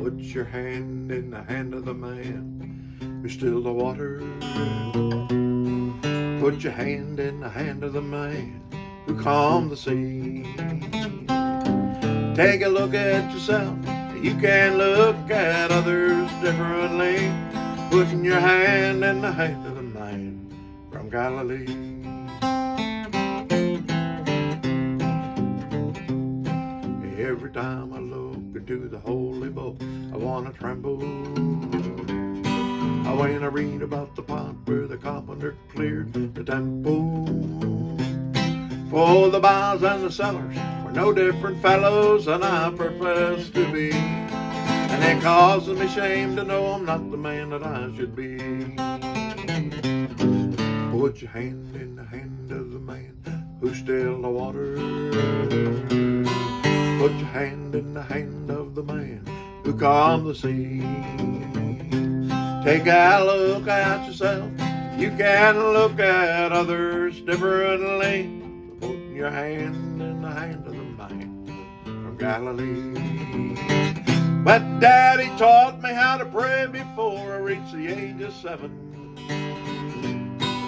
Put your hand in the hand of the man who stilled the water. Put your hand in the hand of the man who calmed the sea. Take a look at yourself. You can look at others differently. Putting your hand in the hand of the man from Galilee. Every time I look into the holy book, I want to tremble. When I read about the pot where the carpenter cleared the temple. For the buyers and the sellers were no different fellows than I profess to be. And it causes me shame to know I'm not the man that I should be. Put your hand in the hand of the man who stilled the water. Put your hand in the hand of the man who calmed the sea. Take a look at yourself. You can look at others differently. Put your hand in the hand of the man from Galilee. But Daddy taught me how to pray before I reached the age of 7.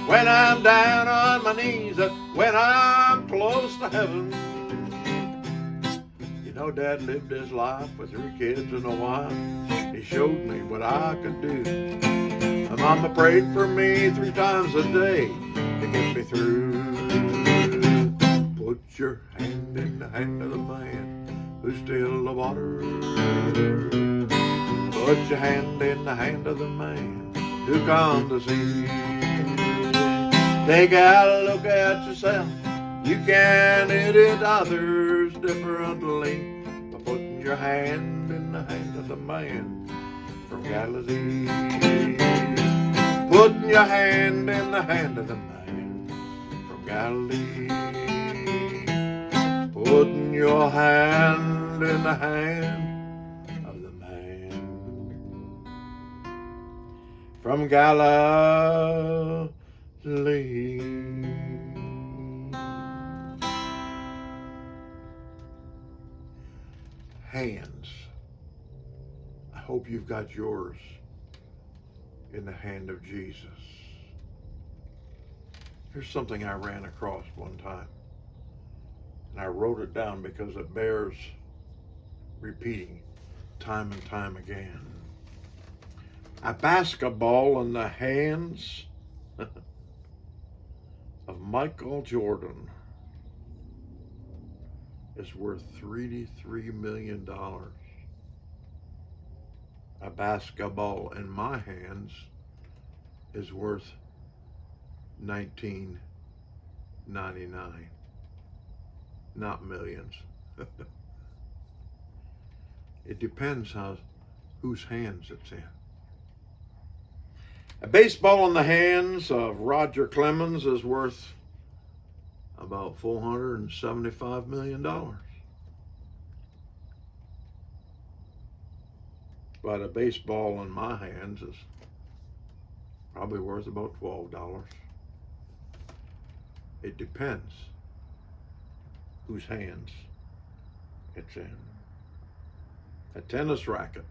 When I'm down on my knees, when I'm close to heaven. You know, Dad lived his life with 3 kids and a wife. He showed me what I could do. And Mama prayed for me 3 times a day to get me through. Put your hand in the hand of the man who stilled the water. Put your hand in the hand of the man who calmed the sea. Take a look at yourself. You can edit others differently by putting your hand in the hand of the man from Galilee. Putting your hand in the hand of the man from Galilee. Putting your hand in the hand of the man from Galilee. Hands. I hope you've got yours in the hand of Jesus. Here's something I ran across one time, and I wrote it down because it bears repeating time and time again. A basketball in the hands of Michael Jordan is worth $33 million. A basketball in my hands is worth $19.99. Not millions. It depends whose hands it's in. A baseball in the hands of Roger Clemens is worth about $475 million. But a baseball in my hands is probably worth about $12. It depends whose hands it's in. A tennis racket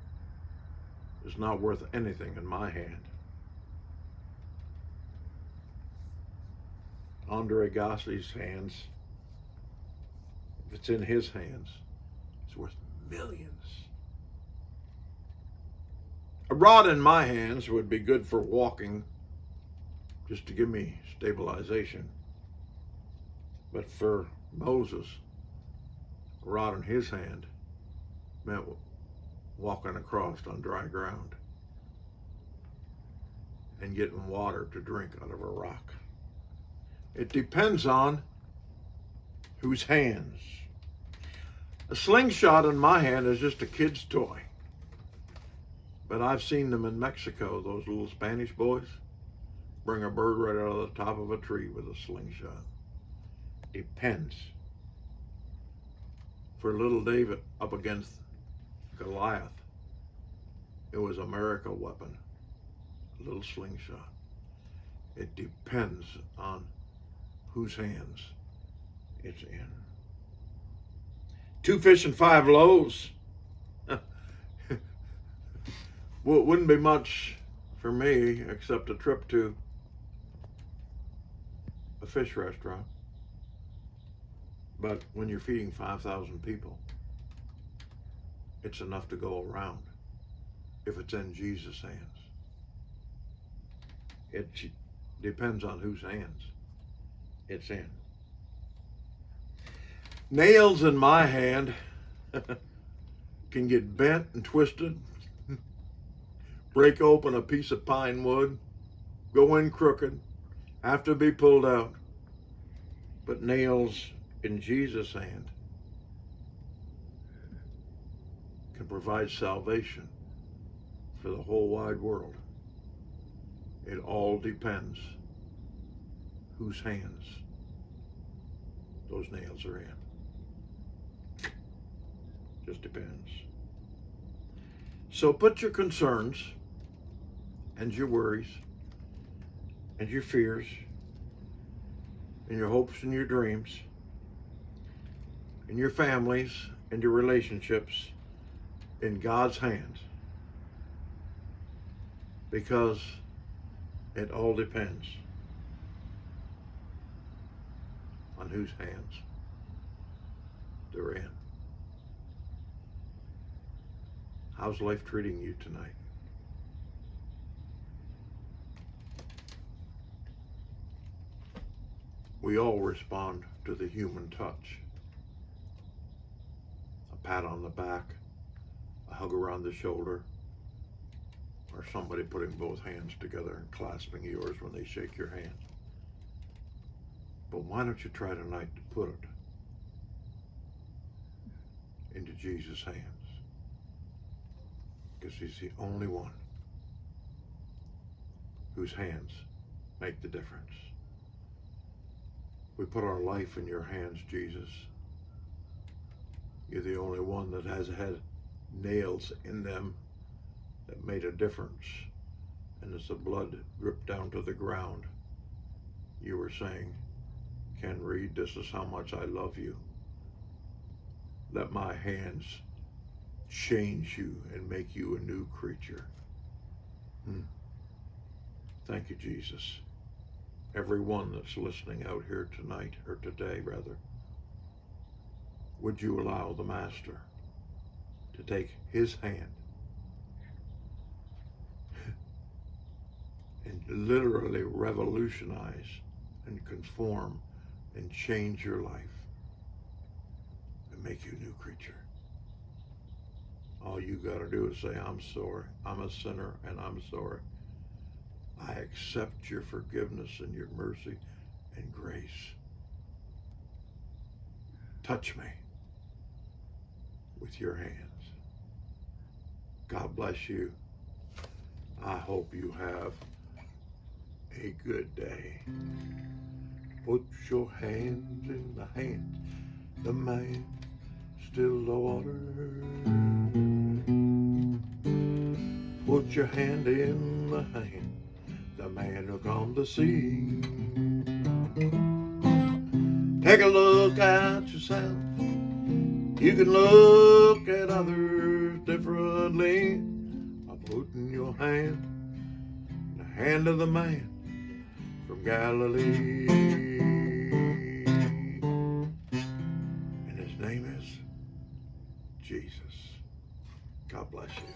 is not worth anything in my hand. Andre Agassi's hands, if it's in his hands, it's worth millions. A rod in my hands would be good for walking, just to give me stabilization. But for Moses, a rod in his hand meant walking across on dry ground and getting water to drink out of a rock. It depends on whose hands. A slingshot in my hand is just a kid's toy. But I've seen them in Mexico, those little Spanish boys bring a bird right out of the top of a tree with a slingshot. Depends. For little David up against Goliath, it was a miracle weapon, a little slingshot. It depends on whose hands it's in. 2 fish and 5 loaves. Well, it wouldn't be much for me except a trip to a fish restaurant. But when you're feeding 5,000 people, it's enough to go around if it's in Jesus' hands. It depends on whose hands it's in. Nails in my hand can get bent and twisted, break open a piece of pine wood, go in crooked, have to be pulled out. But nails in Jesus' hand can provide salvation for the whole wide world. It all depends whose hands those nails are in. Just depends. So put your concerns and your worries and your fears and your hopes and your dreams and your families and your relationships in God's hands, because it all depends on whose hands they're in. How's life treating you tonight? We all respond to the human touch. A pat on the back, a hug around the shoulder, or somebody putting both hands together and clasping yours when they shake your hand. But why don't you try tonight to put it into Jesus' hands? Because he's the only one whose hands make the difference. We put our life in your hands, Jesus. You're the only one that has had nails in them that made a difference. And as the blood dripped down to the ground, you were saying, Ken Reid, this is how much I love you. Let my hands change you and make you a new creature. Thank you, Jesus. Everyone that's listening out here tonight, or today rather, would you allow the Master to take his hand and literally revolutionize and conform and change your life and make you a new creature? All you got to do is say, I'm sorry. I'm a sinner and I'm sorry. I accept your forgiveness and your mercy and grace. Touch me with your hands. God bless you. I hope you have a good day. Put your hands in the hand, the man still the water. Put your hand in the hand, the man who calmed the sea. Take a look at yourself. You can look at others differently by putting your hand in the hand of the man from Galilee. And his name is Jesus. God bless you.